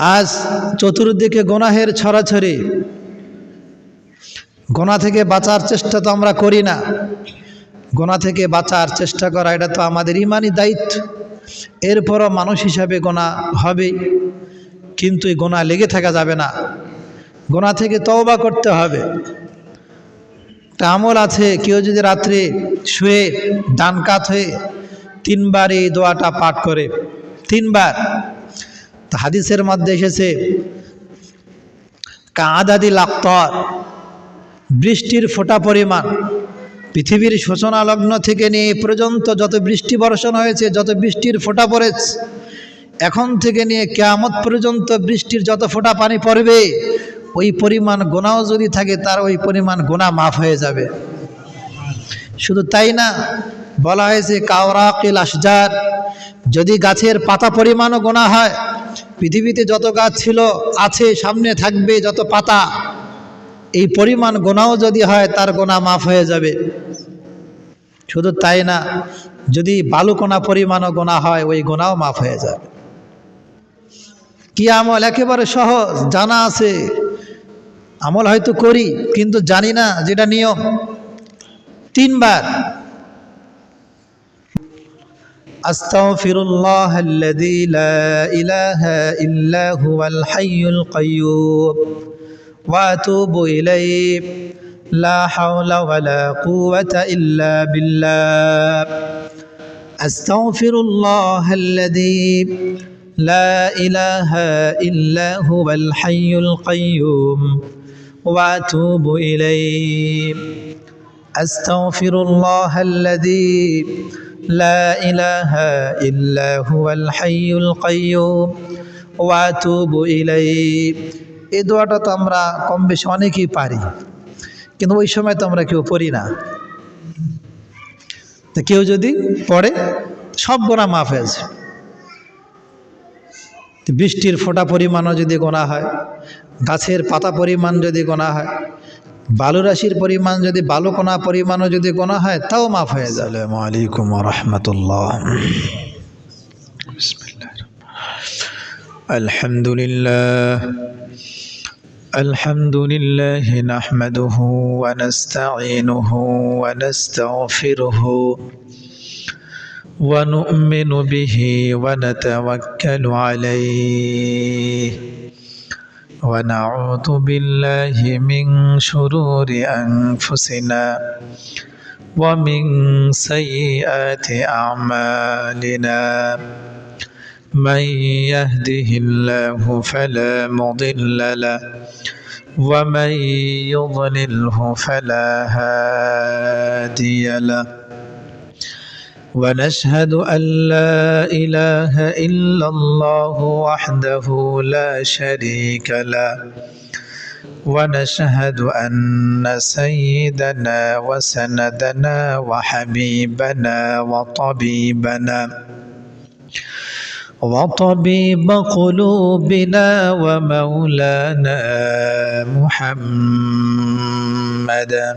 আজ চতুর্দিকে গুনাহের ছড়াছড়ি। গুনাহ থেকে বাঁচার চেষ্টা তো আমরা করি না। গুনাহ থেকে বাঁচার চেষ্টা করা এটা তো আমাদের ইমানি দায়িত্ব। এরপরও মানুষ হিসাবে গুনাহ হবে, কিন্তু এই গুনাহ লেগে থাকা যাবে না। গুনাহ থেকে তওবা করতে হবে। একটা আমল আছে, কেউ যদি রাত্রে শুয়ে ডান কাত হয়ে 3 বার এই দোয়াটা পাঠ করে, 3 বার, তা হাদিসের মধ্যে এসেছে কাআদাদিল আকতার, বৃষ্টির ফোঁটা পরিমাণ। পৃথিবীর সূচনা লগ্ন থেকে নিয়ে পর্যন্ত যত বৃষ্টি বর্ষণ হয়েছে, যত বৃষ্টির ফোঁটা পড়েছে, এখন থেকে নিয়ে কিয়ামত পর্যন্ত বৃষ্টির যত ফোঁটা পানি পড়বে, ওই পরিমাণ গুনাহ যদি থাকে তার ওই পরিমাণ গুনাহ মাফ হয়ে যাবে। শুধু তাই না, বলা হয়েছে কাওরাকিল আশজার, যদি গাছের পাতা পরিমাণও গুনাহ হয়, পৃথিবীতে যত গাছ ছিল, আছে, সামনে থাকবে যত পাতা, এই পরিমাণ গুনাহ যদি হয় তার গুনাহ মাফ হয়ে যাবে। শুধু তাই না, যদি বালুকণা পরিমাণও গুনাহ হয়, ওই গুনাহও মাফ হয়ে যাবে। কি আমল একেবারে সহজ, জানা আছে, আমল হয়তো করি কিন্তু জানি না যেটা নিয়ম। 3 বার আস্তাগফিরুল্লাহাল্লাযী লা ইলাহা ইল্লা হুয়াল হাইয়ুল কাইয়্যুম ওয়া আতুবু ইলাইহি লা হাওলা ওয়ালা কুওয়াতা ইল্লা বিল্লাহ। আস্তাগফিরুল্লাহাল্লাযী লা ইলাহা ইল্লা হুয়াল হাইয়ুল কাইয়্যুম ওয়া আতুবু ইলাইহি। আস্তাগফিরুল্লাহাল্লাযী লা ইলাহা ইল্লা হুয়াল হাইয়ুল কাইয়্যুম ওয়া আতুবু ইলাইহি। এই দোয়াটা তো আমরা কম বেশি অনেকেই পারি, কিন্তু ওই সময় তো আমরা কেউ পড়ি না। তো কেউ যদি পড়ে, সব গুনাহ মাফ হয়েছে। বৃষ্টির ফোঁটা পরিমাণও যদি গুনাহ হয়, গাছের পাতা পরিমাণ যদি গুনাহ হয়, বালুরাশির পরিমাণ যদি বালুকণা পরিমাণও যদি গুনাহ হয়, তাও মাফ হয়ে যায়। আসসালামু আলাইকুম ওয়া রাহমাতুল্লাহ। আলহামদুলিল্লাহ আলহামদুলিল্লাহি নাহমাদুহু ওয়া নাস্তাঈনুহু ওয়া নাস্তাগফিরুহু ওয়া নু'মিনু বিহি ওয়া নাতাওয়াক্কালু আলাইহি ওয়া নাউযু বিল্লাহি মিন শুরুরি আনফুসিনা ওয়া মিন সাইয়্যাতি আ'মালিনা। মান ইয়াহদিহিল্লাহু ফালা মুদিল্লা লাহু ওয়া মান ইউদ্লিলহু ফালা হাদিয়া লাহু। ونشهد أن لا إله إلا الله وحده لا شريك له ونشهد أن سيدنا وسندنا وحبيبنا وطبيب قلوبنا ومولانا محمدا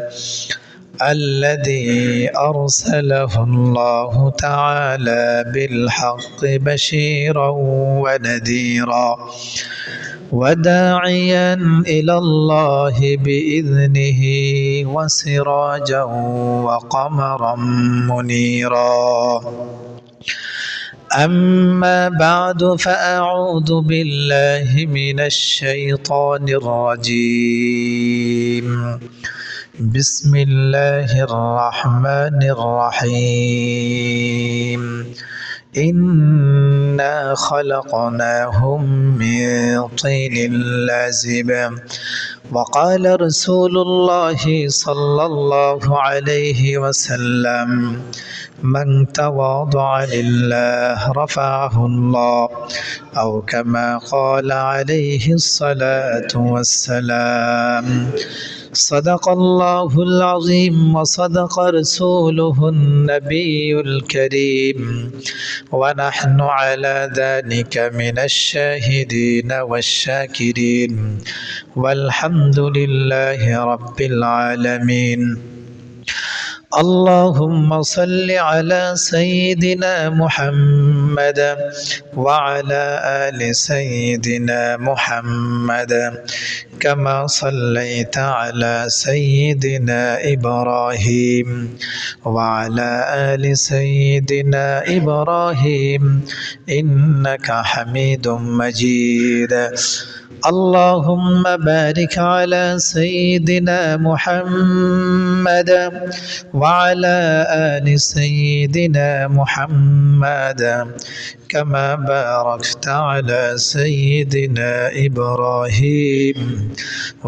الذي أرسله الله تعالى بالحق بشيرا ونذيرا وداعيا إلى الله بإذنه وسراجا وقمرا منيرا. أما بعد فأعوذ بالله من الشيطان الرجيم. بسم الله الرحمن الرحيم. إنا خلقناهم من طين لازب. وقال رسول الله صلى الله عليه وسلم من تواضع لله رفعه الله أو كما قال عليه الصلاة والسلام. صدق الله العظيم وصدق رسوله النبي الكريم ونحن على ذلك من الشاهدين والشاكرين والحمد لله رب العالمين. اللهم صل على سيدنا محمد وعلى آل سيدنا محمد كما صليت على سيدنا إبراهيم وعلى آل سيدنا إبراهيم إنك حميد مجيد اللهم بارك على سيدنا محمد وعلى آل سيدنا محمد كما باركت على سيدنا إبراهيم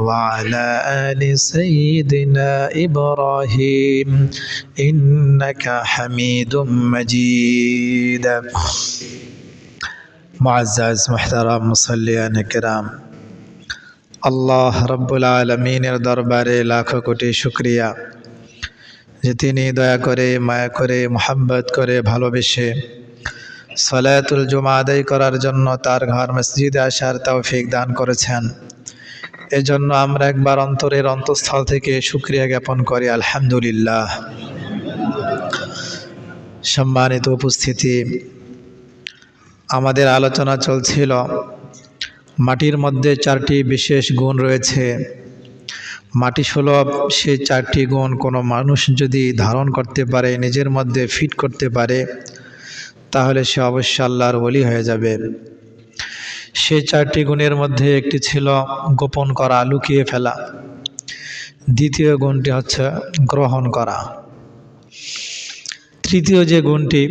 وعلى آل سيدنا إبراهيم إنك حميد مجيد معزز محترم মুসল্লিয়ান কিরাম, আল্লাহ রব্বুল আলমিনের দরবারে লাখো কোটি শুকরিয়া যে তিনি দয়া করে, মায়া করে, মোহাব্বত করে, ভালোবেসে সালাতুল জুমা আদায় করার জন্য তার ঘর মসজিদে আসার তৌফিক দান করেছেন। এজন্য আমরা একবার অন্তরের অন্তঃস্থল থেকে শুকরিয়া জ্ঞাপন করি, আলহামদুলিল্লাহ। সম্মানিত উপস্থিতি, আমাদের আলোচনা চলছিল মাটির মধ্যে 4টি বিশেষ গুণ রয়েছে। মাটি সুলভ সেই 4টি গুণ কোনো মানুষ যদি ধারণ করতে পারে, নিজের মধ্যে ফিট করতে পারে, তাহলে সে অবশ্যই আল্লাহর ওলি হয়ে যাবে। সেই 4টি গুণের মধ্যে একটি ছিল গোপন করা, লুকিয়ে ফেলা। দ্বিতীয় গুণটি হচ্ছে গ্রহণ করা। তৃতীয় যে গুণটি,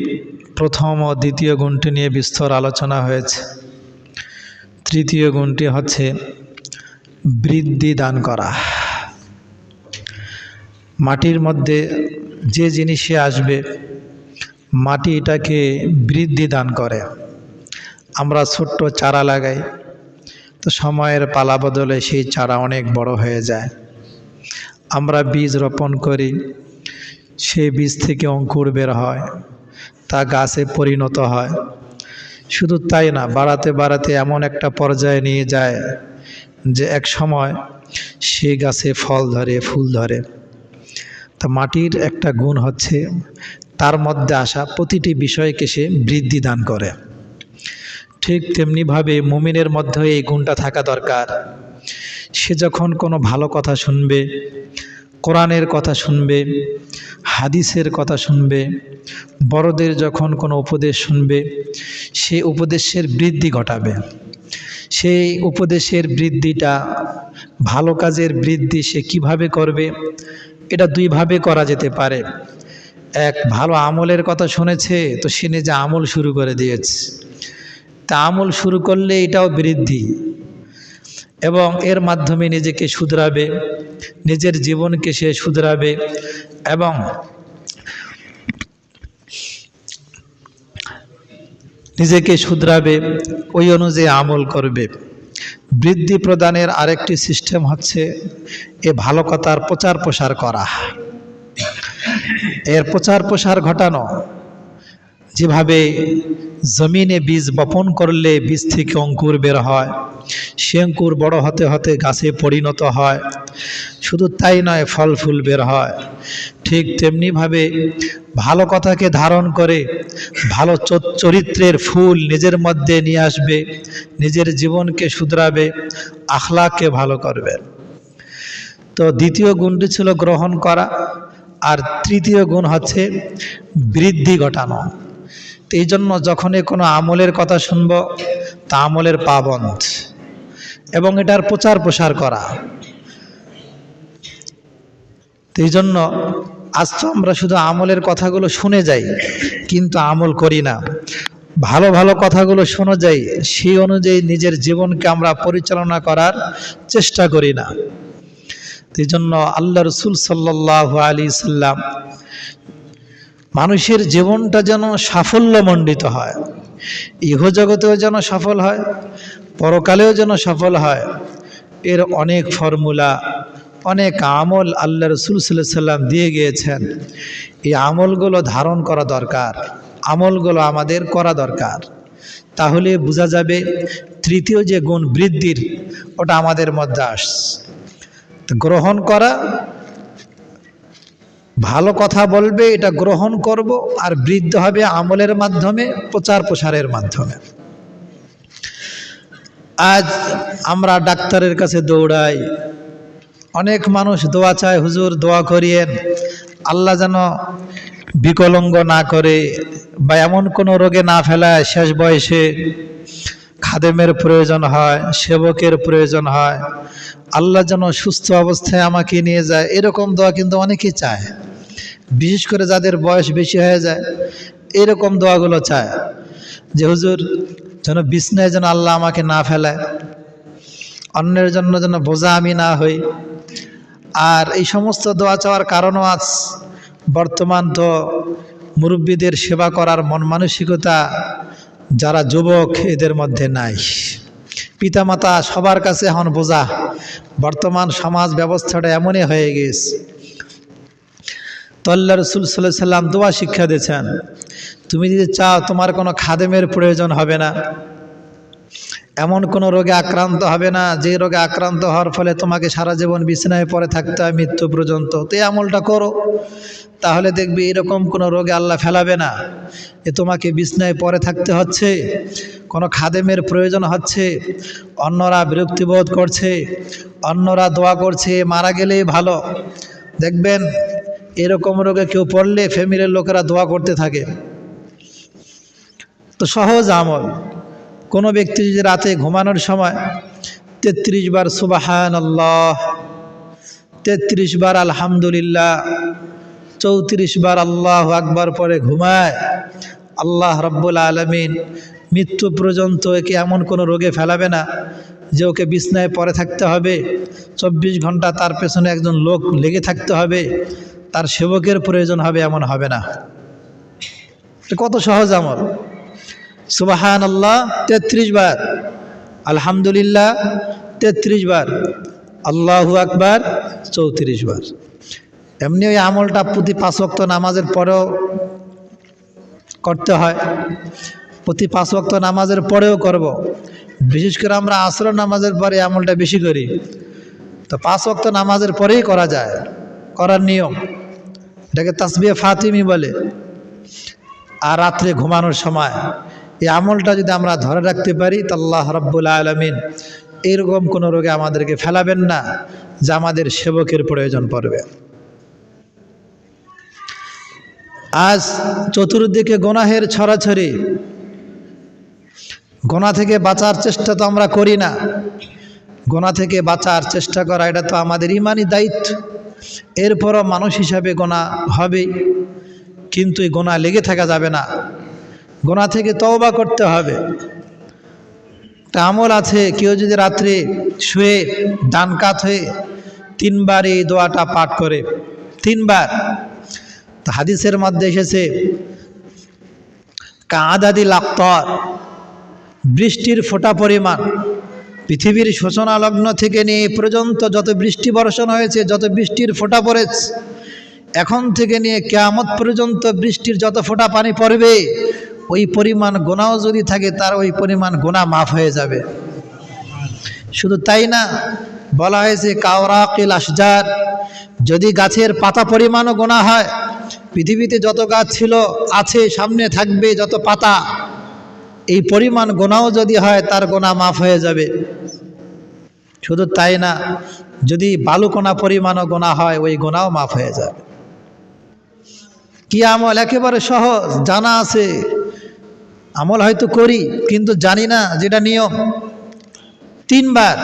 প্রথম ও দ্বিতীয় গুণটি নিয়ে বিস্তর আলোচনা হয়েছে। তৃতীয় গুণটি হচ্ছে বৃদ্ধি দান করা। মাটির মধ্যে যে জিনিসে আসবে, মাটি এটাকে বৃদ্ধি দান করে। আমরা ছোট্ট চারা লাগাই, তো সময়ের পালা বদলে সেই চারা অনেক বড় হয়ে যায়। আমরা বীজ রোপণ করি, সেই বীজ থেকে অঙ্কুর বের হয়, তা গাছে পরিণত হয়। শুধু তাই না, বাড়াতে বাড়াতে এমন একটা পর্যায়ে নিয়ে যায় যে এক সময় সেই গাছে ফল ধরে, ফুল ধরে। তা মাটির একটা গুণ হচ্ছে তার মধ্যে আসা প্রতিটি বিষয়কে সে বৃদ্ধি দান করে। ঠিক তেমনিভাবে মুমিনের মধ্যে এই গুণটা থাকা দরকার। সে যখন কোনো ভালো কথা শুনবে, কোরআনের কথা শুনবে, হাদিসের কথা শুনবে, বড়দের যখন কোনো উপদেশ শুনবে, সেই উপদেশের বৃদ্ধি ঘটাবে। সেই উপদেশের বৃদ্ধিটা, ভালো কাজের বৃদ্ধি সে কিভাবে করবে, এটা দুইভাবে করা যেতে পারে। এক, ভালো আমলের কথা শুনেছে, তো সে নিজে আমল শুরু করে দিয়েছে। তা আমল শুরু করলে এটাও বৃদ্ধি, এবং এর মাধ্যমে নিজেকে শুধরাবে, নিজের জীবনকে সে শুধরাবে এবং নিজেকে শুধরাবে, ওই অনুযায়ী আমল করবে। বৃদ্ধি প্রদানের আরেকটি সিস্টেম হচ্ছে এ ভালো কথার প্রচার প্রসার করা। এর প্রচার প্রসার ঘটানো, যেভাবে জমিনে বীজ বপন করলে বীজ থেকে অঙ্কুর বের হয়, সে অঙ্কুর বড় হতে হতে গাছে পরিণত হয়। শুধু তাই নয়, ফল ফুল বের হয়। ঠিক তেমনিভাবে ভালো কথাকে ধারণ করে ভালো চরিত্রের ফুল নিজের মধ্যে নিয়ে আসবে, নিজের জীবনকে শুধরাবে, আখলাককে ভালো করবে। তো দ্বিতীয় গুণটি ছিল গ্রহণ করা, আর তৃতীয় গুণ হচ্ছে বৃদ্ধি ঘটানো। তো এই জন্য যখনই কোনো আমলের কথা শুনব, তা আমলের পাবন্ধ এবং এটার প্রচার প্রসার করা। তো এই জন্য আজ তো আমরা শুধু আমলের কথাগুলো শুনে যাই, কিন্তু আমল করি না। ভালো ভালো কথাগুলো শোনা যায়, সেই অনুযায়ী নিজের জীবনকে আমরা পরিচালনা করার চেষ্টা করি না। এই জন্য আল্লাহ রসুল সাল্লাল্লাহু আলাইহি সাল্লাম মানুষের জীবনটা যেন সাফল্যমণ্ডিত হয়, ইহজগতেও যেন সফল হয়, পরকালেও যেন সফল হয়, এর অনেক ফর্মুলা, অনেক আমল আল্লাহ রসুল সাল্লাল্লাহু আলাইহি সাল্লাম দিয়ে গিয়েছেন। এই আমলগুলো ধারণ করা দরকার, আমলগুলো আমাদের করা দরকার। তাহলে বোঝা যাবে তৃতীয় যে গুণ বৃদ্ধির, ওটা আমাদের মধ্যে আসছে। গ্রহণ করা ভালো কথা বলবে, এটা গ্রহণ করব, আর বৃদ্ধি হবে আমলের মাধ্যমে, প্রচার প্রসারের মাধ্যমে। আজ আমরা ডাক্তারের কাছে দৌড়াই, অনেক মানুষ দোয়া চায়, হুজুর দোয়া করিয়েন আল্লাহ যেন বিকলাঙ্গ না করে বা এমন কোনো রোগে না ফেলায় শেষ বয়সে খাদেমের প্রয়োজন হয়, সেবকের প্রয়োজন হয়, আল্লাহ যেন সুস্থ অবস্থায় আমাকে নিয়ে যায়। এরকম দোয়া কিন্তু অনেকেই চায়, বিশেষ করে যাদের বয়স বেশি হয়ে যায় এরকম দোয়াগুলো চায় যে হুজুর যেন বিছনায় যেন আল্লাহ আমাকে না ফেলায়, অন্যের জন্য যেন বোঝা আমি না হই। আর এই সমস্ত দোয়া চাওয়ার কারণও আজ বর্তমান তো মুরব্বীদের সেবা করার মন মানসিকতা যারা যুবক এদের মধ্যে নাই। পিতামাতা সবার কাছে এখন বোঝা, বর্তমান সমাজ ব্যবস্থাটা এমনই হয়ে গেছে। তো আল্লাহ রাসূল সাল্লাল্লাহু আলাইহি সাল্লাম দোয়া শিক্ষা দিয়েছেন, তুমি যদি চাও তোমার কোনো খাদেমের প্রয়োজন হবে না, এমন কোনো রোগে আক্রান্ত হবে না যে রোগে আক্রান্ত হওয়ার ফলে তোমাকে সারা জীবন বিছানায় পড়ে থাকতে হয় মৃত্যু পর্যন্ত, তো এই আমলটা করো, তাহলে দেখবি এরকম কোনো রোগে আল্লাহ ফেলাবে না। এ তোমাকে বিছানায় পড়ে থাকতে হচ্ছে, কোনো খাদেমের প্রয়োজন হচ্ছে, অন্যরা বিরক্তিবোধ করছে, অন্যরা দোয়া করছে, মারা গেলেই ভালো। দেখবেন এরকম রোগে কেউ পড়লে ফ্যামিলির লোকেরা দোয়া করতে থাকে। তো সহজ আমল, কোনো ব্যক্তি যদি রাতে ঘুমানোর সময় 33 বার সুবহানাল্লাহ, 33 বার আলহামদুলিল্লাহ, 34 বার আল্লাহু আকবার পরে ঘুমায়, আল্লাহ রাব্বুল আলামিন মৃত্যু পর্যন্ত একে এমন কোনো রোগে ফেলাবে না যে ওকে বিছনায় পড়ে থাকতে হবে, 24 ঘন্টা তার পেছনে একজন লোক লেগে থাকতে হবে, তার সেবকের প্রয়োজন হবে, এমন হবে না। কত সহজ আমল, সুবহানাল্লাহ 33 বার, আলহামদুলিল্লাহ 33 বার, আল্লাহু আকবার 34 বার। এমনি ওই আমলটা প্রতি 5 ওয়াক্ত নামাজের পরেও করতে হয়, প্রতি 5 ওয়াক্ত নামাজের পরেও করব। বিশেষ করে আমরা আসর নামাজের পরে আমলটা বেশি করি, তো 5 ওয়াক্ত নামাজের পরেই করা যায়, করার নিয়ম, এটাকে তাসবিহ ফাতিমি বলে। আর রাত্রে ঘুমানোর সময় এই আমলটা যদি আমরা ধরে রাখতে পারি তো আল্লাহ রাব্বুল আলামিন এরকম কোনো রোগে আমাদেরকে ফেলাবেন না যা আমাদের সেবকের প্রয়োজন পড়বে। আজ চতুর্দিকে গুনাহের ছড়াছড়ি, গুনাহ থেকে বাঁচার চেষ্টা তো আমরা করি না। গুনাহ থেকে বাঁচার চেষ্টা করা এটা তো আমাদের ইমানি দায়িত্ব। এরপরও মানুষ হিসাবে গুনাহ হবে, কিন্তু এই গুনাহ লেগে থাকা যাবে না, গুনাহ থেকে তওবা করতে হবে। একটা আমল আছে, কেউ যদি রাত্রে শুয়ে ডান কাত হয়ে 3 বার এই দোয়াটা পাঠ করে, 3 বার, তো হাদিসের মধ্যে এসেছে কাআদাদিল আক্তার, বৃষ্টির ফোঁটা পরিমাণ, পৃথিবীর সূচনা লগ্ন থেকে নিয়ে পর্যন্ত যত বৃষ্টি বর্ষণ হয়েছে, যত বৃষ্টির ফোঁটা পড়েছে, এখন থেকে নিয়ে কিয়ামত পর্যন্ত বৃষ্টির যত ফোঁটা পানি পড়বে ওই পরিমাণ গুনাহ যদি থাকে তার ওই পরিমাণ গুনাহ মাফ হয়ে যাবে। শুধু তাই না, বলা হয়েছে কাওরাকিল আশজার, যদি গাছের পাতা পরিমাণও গুনাহ হয়, পৃথিবীতে যত গাছ ছিল, আছে, সামনে থাকবে যত পাতা, এই পরিমাণ গুনাহ যদি হয় তার গুনাহ মাফ হয়ে যাবে। শুধু তাই না, যদি বালুকণা পরিমাণও গুনাহ হয় ওই গুনাহও মাফ হয়ে যাবে। কি আমল, একেবারে সহজ, জানা আছে, আমল হয়তো করি কিন্তু জানি না যেটা নিয়ম। 3 বার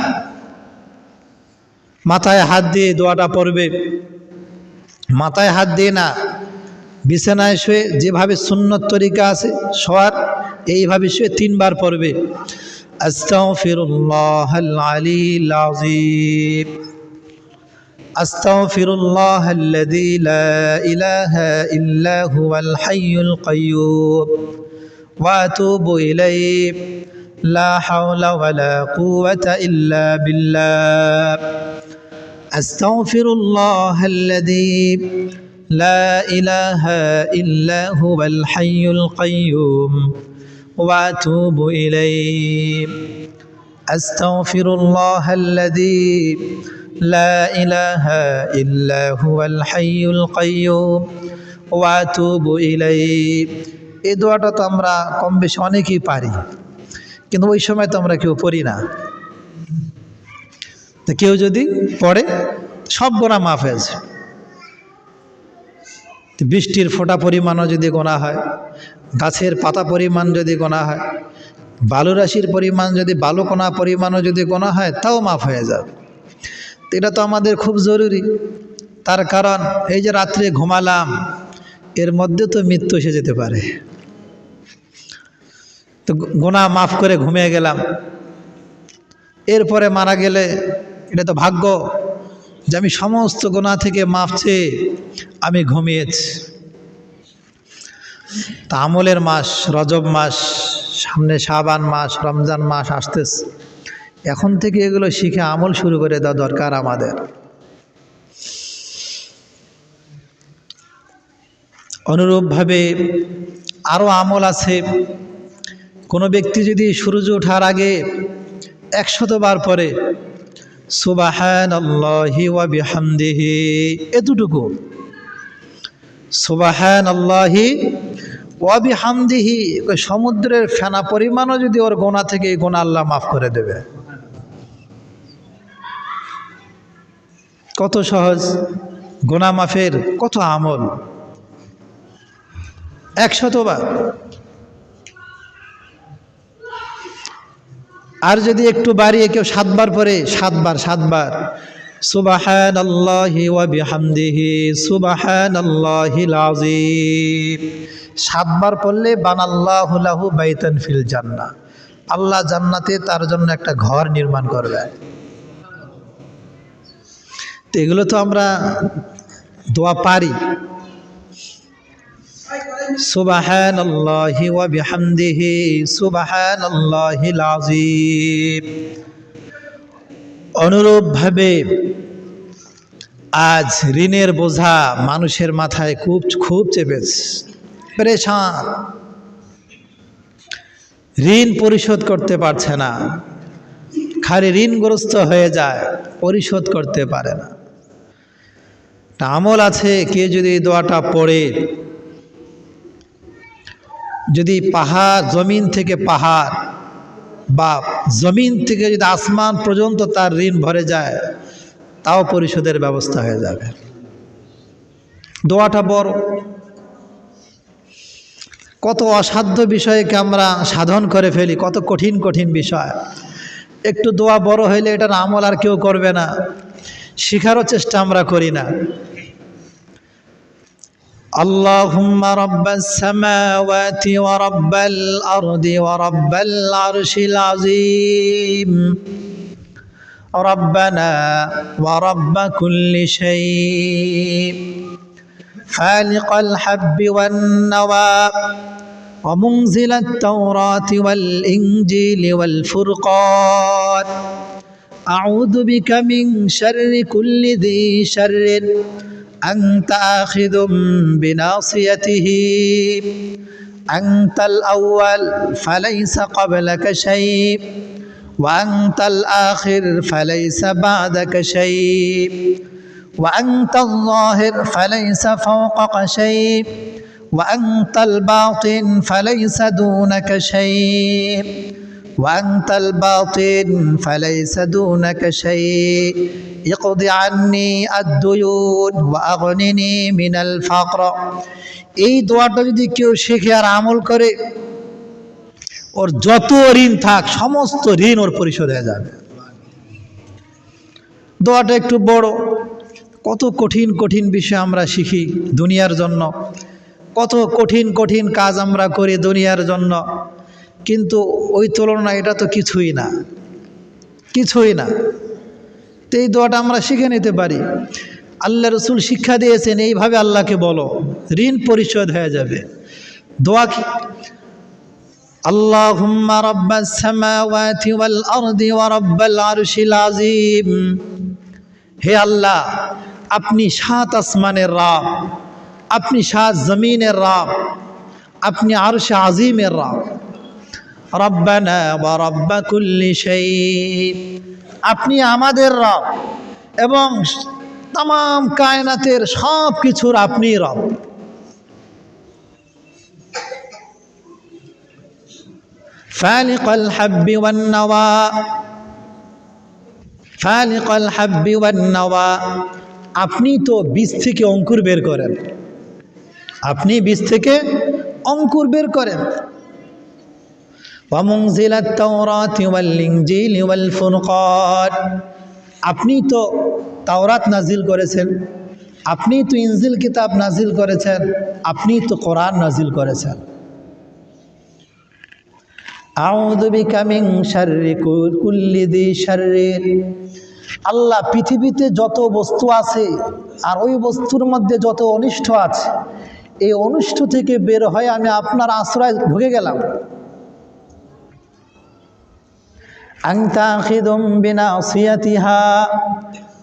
মাথায় হাত দিয়ে দোয়াটা পড়বে, মাথায় হাত দিয়ে না, বিছানায় শুয়ে যেভাবে সুন্নত তরিকা আছে শোয়ার, এইভাবে শুয়ে 3 বার পড়বে, আস্তাগফিরুল্লাহাল আলিয়্যিল আযীম, আস্তাগফিরুল্লাহাল্লাযী লা ইলাহা ইল্লা হুয়াল হাইয়ুল কাইয়্যুম ওয়া আতুবু ইলাইহি লা হাওলা ওয়ালা কুওয়াতা ইল্লা বিল্লাহ, আস্তাগফিরুল্লাহাল্লাযী লা ইলাহা ইল্লা হুয়াল হাইয়ুল কাইয়্যুম ওয়া আতুবু ইলাইহি, আস্তাগফিরুল্লাহাল্লাযী লা ইলাহা ইল্লা হুয়াল হাইয়ুল কাইয়্যুম ওয়া আতুবু ইলাইহি। এই দোয়াটা তো আমরা কম বেশি অনেকেই পারি, কিন্তু ওই সময় তো আমরা কেউ পড়ি না। তো কেউ যদি পড়ে সব গোনা মাফ হয়েছে। বৃষ্টির ফোঁটা পরিমাণও যদি গোনা হয়, গাছের পাতা পরিমাণ যদি গোনা হয়, বালুরাশির পরিমাণ যদি বালুকণা পরিমাণও যদি গোনা হয়, তাও মাফ হয়ে যাবে। তো এটা তো আমাদের খুব জরুরি। তার কারণ এই যে রাত্রে ঘুমালাম, এর মধ্যে তো মৃত্যু এসে যেতে পারে। তো গোনা মাফ করে ঘুমিয়ে গেলাম, এরপরে মারা গেলে এটা তো ভাগ্য যে আমি সমস্ত গোনা থেকে মাফ চেয়ে আমি ঘুমিয়েছি। তা আমলের মাস রজব মাস, সামনে শাবান মাস, রমজান মাস আসতেছে। এখন থেকে এগুলো শিখে আমল শুরু করে দেওয়া দরকার আমাদের। অনুরূপভাবে আরও আমল আছে। কোনো ব্যক্তি যদি সূর্য ওঠার আগে 100 বার পরে সুবহানাল্লাহি ওয়া বিহামদিহি, এতটুকু সুবহানাল্লাহি ওয়া বিহামদিহি, সমুদ্রের ফেনা পরিমাণও যদি ওর গোনা থেকে এই গোনা আল্লাহ মাফ করে দেবে। কত সহজ গোনা মাফের কত আমল, 100 বার। আর যদি একটু বাড়িয়ে কেউ 7 বার পরে, 7 বার সুবহানাল্লাহি ওয়া বিহামদিহি সুবহানাল্লাহিল আযীম, 7 বার পড়লে বানাল্লাহু লাহু বাইতান ফিল জান্নাহ, আল্লাহ জান্নাতে তার জন্য একটা ঘর নির্মাণ করবে। তো এগুলো তো আমরা দোয়া পারি। সুবহানাল্লাহি ওয়া বিহামদিহি সুবহানাল্লাহিল আযীম। অনুরূপভাবে আজ ঋণের বোঝা মানুষের মাথায় খুব চেপেছে, পেরেশান, ঋণ পরিশোধ করতে পারছে না, খালি ঋণগ্রস্ত হয়ে যায়, পরিশোধ করতে পারে না। আমল আছে, কে যদি দোয়াটা পড়ে, যদি পাহাড় জমিন থেকে পাহাড় বা জমিন থেকে যদি আসমান পর্যন্ত তার ঋণ ভরে যায়, তাও পরিশোধের ব্যবস্থা হয়ে যাবে। দোয়াটা বড়, কত অসাধ্য বিষয়কে আমরা সাধন করে ফেলি, কত কঠিন কঠিন বিষয়। একটু দোয়া বড় হইলে এটার আমল আর কেউ করবে না, শিখারও চেষ্টা আমরা করি না। اللهم رب السماوات ورب الأرض ورب العرش العظيم ربنا ورب كل شيء خالق الحب والنوى ومنزل التوراة والإنجيل والفرقان أعوذ بك من شر كل ذي شر أنت آخذ بناصيته أنت الأول فليس قبلك شيء وأنت الآخر فليس بعدك شيء وأنت الظاهر فليس فوقك شيء وأنت الباطن فليس دونك شيء وأنت الباطن فليس دونك شيء اقض عني الديون وأغنني من الفقر। এই দোয়াটা যদি কেউ শিখে আর আমল করে, ওর যত ঋণ থাক সমস্ত ঋণ ওর পরিশোধ হয়ে যাবে। দোয়াটা একটু বড়, কত কঠিন কঠিন বিষয় আমরা শিখি দুনিয়ার জন্য, কত কঠিন কঠিন কাজ আমরা করি দুনিয়ার জন্য, কিন্তু ওই তুলনায় এটা তো কিছুই না, কিছুই না। তো এই দোয়াটা আমরা শিখে নিতে পারি। আল্লাহ রসুল শিক্ষা দিয়েছেন, এইভাবে আল্লাহকে বলো, ঋণ পরিশোধ হয়ে যাবে। দোয়া কি? আল্লাহুম্মা রাব্বাস সামাওয়াতি ওয়াল আরদি ওয়া রাব্বাল আরশিল আযীম। হে আল্লাহ, আপনি 7 আসমানের রব, আপনি 7 জমিনের রব, আপনি আরশে আজিমের রব। রব্বানা ওয়া রাব্বা কুল্লি শাই, আপনি আমাদের রব, এবং তামাম কায়নাতের সব কিছুর আপনি রব। ফালিকাল হাব্বি ওয়ান নাওয়া, ফালিকাল হাব্বি ওয়ান নাওয়া, আপনি তো বীজ থেকে অঙ্কুর বের করেন, আপনি বীজ থেকে অঙ্কুর বের করেন। ওয়া মুনজিলাত তাওরাতি ওয়াল ইনজিলি ওয়াল ফুরকান, আপনি তো তাওরাত নাজিল করেছেন, আপনি তো ইনজিল কিতাব নাজিল করেছেন, আপনি তো কোরআন নাজিল করেছেন। আউযু বিকা মিন শাররি কুল্লি যী শাররিন, আল্লাহ পৃথিবীতে যত বস্তু আছে আর ওই বস্তুর মধ্যে যত অনিষ্ট আছে, এই অনিষ্ট থেকে বের হয়ে আমি আপনার আশ্রয় ঢুকে গেলাম। আনতা আখিযুম বিনাসিয়াতিহা,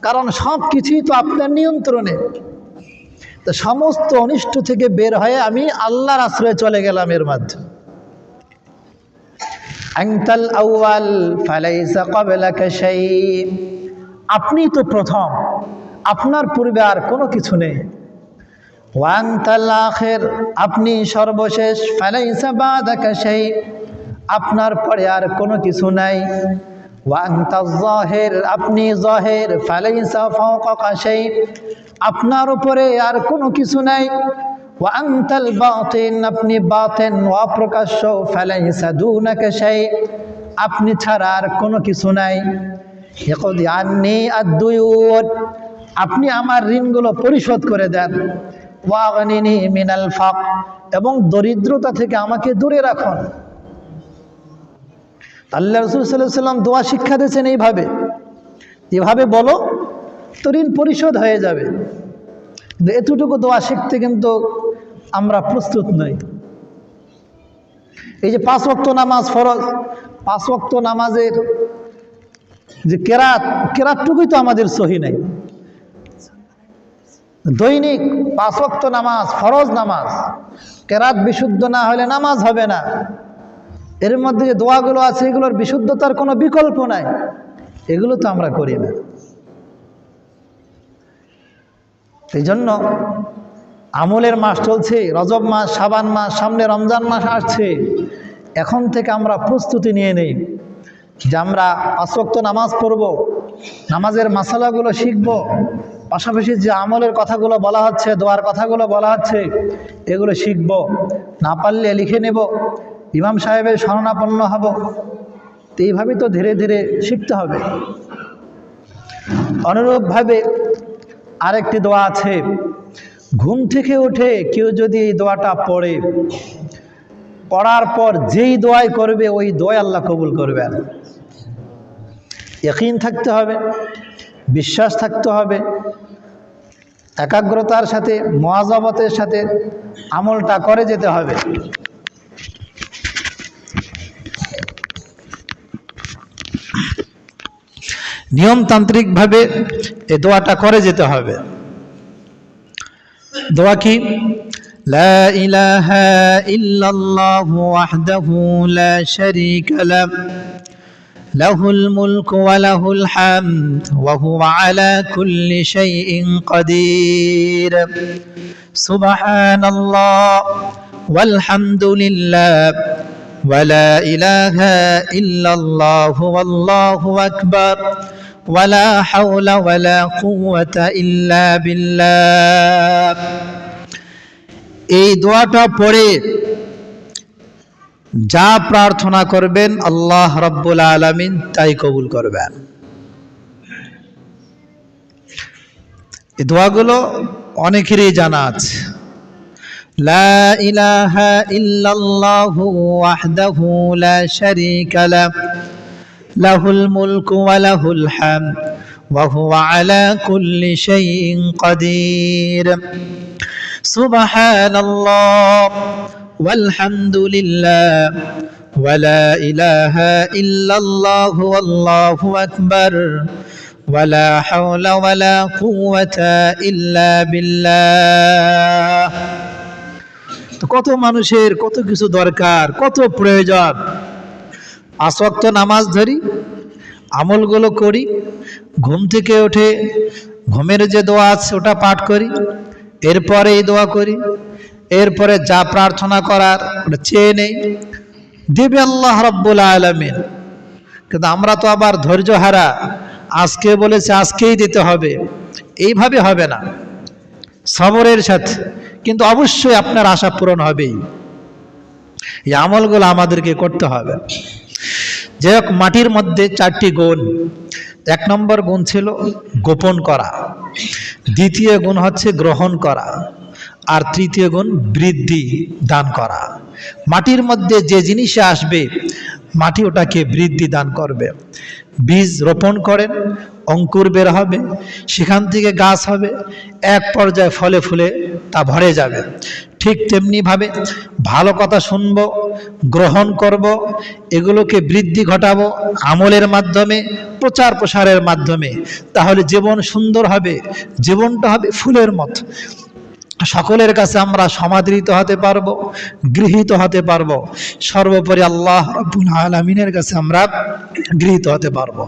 কারণ সব কিছুই তো আপনার নিয়ন্ত্রণে, তো সমস্ত অনিষ্ট থেকে বের হয়ে আমি আল্লাহর আশ্রয়ে চলে গেলাম এর মাধ্যমে। আনতাল আউয়াল ফালাইসা ক্বাবলাকা শাই, আপনি তো প্রথম, আপনার পূর্বে আর কোনো কিছু নেই। ওয়া আনতাল আখির, আপনি সর্বশেষ। ফালাইসা বাদাকা শাই, আপনার পরে আর কোনো কিছু নাই। ওয়া আনতাজ যাহির, আপনি যাহির। ফালাইসা ফাওকাকা শাই, আপনার উপরে আর কোনো কিছু নাই। ওয়া আনতাল বাতিন, আপনি বাতিন। ওয়া প্রকাশ্য। ফালাইসা দুনাকা শাই, আপনি ছাড়া আর কোনো কিছু নাই। ইকদি আন্নি আদ-দুয়ুন, আপনি আমার ঋণগুলো পরিশোধ করে দেন। ওয়া আগনিনি মিনাল ফাকর, এবং দরিদ্রতা থেকে আমাকে দূরে রাখুন। আল্লাহ রাসূল সাল্লাল্লাহু আলাইহি ওয়াসাল্লাম দোয়া শিক্ষা দিয়েছেন এইভাবে, এভাবে বলো তো ঋণ পরিশোধ হয়ে যাবে। কিন্তু এতটুকু দোয়া শিখতে কিন্তু আমরা প্রস্তুত নই। এই যে 5 ওয়াক্ত নামাজ ফরজ, 5 ওয়াক্ত নামাজের যে কেরাতটুকুই তো আমাদের সহি নাই। দৈনিক 5 ওয়াক্ত নামাজ, ফরজ নামাজ, কেরাত বিশুদ্ধ না হলে নামাজ হবে না। এর মধ্যে যে দোয়াগুলো আছে এগুলোর বিশুদ্ধতার কোনো বিকল্প নাই, এগুলো তো আমরা করি না। এই জন্য আমলের মাস চলছে, রজব মাস, শাবান মাস, সামনে রমজান মাস আসছে। এখন থেকে আমরা প্রস্তুতি নিয়ে নেই যে আমরা 5 ওয়াক্ত নামাজ পড়ব, নামাজের মাসালাগুলো শিখব, পাশাপাশি যে আমলের কথাগুলো বলা হচ্ছে, দোয়ার কথাগুলো বলা হচ্ছে, এগুলো শিখব। না পারলে লিখে নেব, ইমাম সাহেবের শরণাপন্ন হব। তো এইভাবেই তো ধীরে ধীরে শিখতে হবে। অনুরূপভাবে আরেকটি দোয়া আছে, ঘুম থেকে উঠে কেউ যদি এই দোয়াটা পড়ে, পড়ার পর যেই দোয়াই করবে ওই দোয়া আল্লাহ কবুল করবেন। ইয়াকিন থাকতে হবে, বিশ্বাস থাকতে হবে, একাগ্রতার সাথে, মুআযাবাতের সাথে আমলটা করে যেতে হবে। নিয়মতান্ত্রিকভাবে এই দোয়াটা করে যেতে হবে। দোয়া কি? লা ইলাহা ইল্লাল্লাহু ওয়াহদাহু লা শারীকা লাহু লাহুল মুলকু ওয়া লাহুল হামদ ওয়া হুয়া আলা কুল্লি শাইইন কাদির। সুবহানাল্লাহ ওয়াল হামদুলিল্লাহ ওয়া লা ইলাহা ইল্লাল্লাহু ওয়াল্লাহু আকবার ওয়া লা হাওলা ওয়া লা কুওয়াতা ইল্লা বিল্লাহ। এই দোয়াটা পড়ে যা প্রার্থনা করবেন আল্লাহ রাব্বুল আলামিন তাই কবুল করবেন। এই দোয়াগুলো অনেকেরই জানা আছে। লা ইলাহা ইল্লাল্লাহু ওয়াহদাহু লা শারীকা লাহু লাহুল মুলকু ওয়া লাহুল হামদ ওয়া হুয়া আলা কুল্লি শাইইন কাদির। সুবহানাল্লাহ ওয়াল হামদুলিল্লাহ ওয়া লা ইলাহা ইল্লাল্লাহু আল্লাহু আকবার ওয়া লা হাওলা ওয়া লা কুওয়াতা ইল্লা বিল্লাহ। তো কত মানুষের কত কিছু দরকার, কত প্রয়োজন। 5 ওয়াক্ত নামাজ ধরি, আমলগুলো করি, ঘুম থেকে উঠে ঘুমের যে দোয়া আছে ওটা পাঠ করি, এরপরে এই দোয়া করি, এরপরে যা প্রার্থনা করার ওটা চেয়ে নেই, দেবে আল্লাহ রাব্বুল আলামিন। কিন্তু আমরা তো আবার ধৈর্য হারা, আজকে বলেছে আজকেই দিতে হবে, এইভাবে হবে না, সবরের সাথে। কিন্তু অবশ্যই আপনার আশা পূরণ হবেই। এই আমলগুলো আমাদেরকে করতে হবে। যাই হোক, মাটির মধ্যে 4টি গুণ। 1 নম্বর গুণ ছিল গোপন করা, দ্বিতীয় গুণ হচ্ছে গ্রহণ করা, আর তৃতীয় গুণ বৃদ্ধি দান করা। মাটির মধ্যে যে জিনিসে আসবে মাটি ওটাকে বৃদ্ধি দান করবে। বীজ রোপণ করেন, অঙ্কুর বের হবে, সেখান থেকে গাছ হবে, এক পর্যায়ে ফলে ফুলে তা ভরে যাবে। ঠিক তেমনিভাবে ভালো কথা শুনবো, গ্রহণ করব, এগুলোকে বৃদ্ধি ঘটাবো আমলের মাধ্যমে, প্রচার প্রসারের মাধ্যমে, তাহলে জীবন সুন্দর হবে, জীবনটা হবে ফুলের মতো। সকলের কাছে আমরা সমাদৃত হতে পারবো, গৃহীত হতে পারবো, সর্বোপরি আল্লাহ রাব্বুল আলামিনের কাছে আমরা গৃহীত হতে পারবো।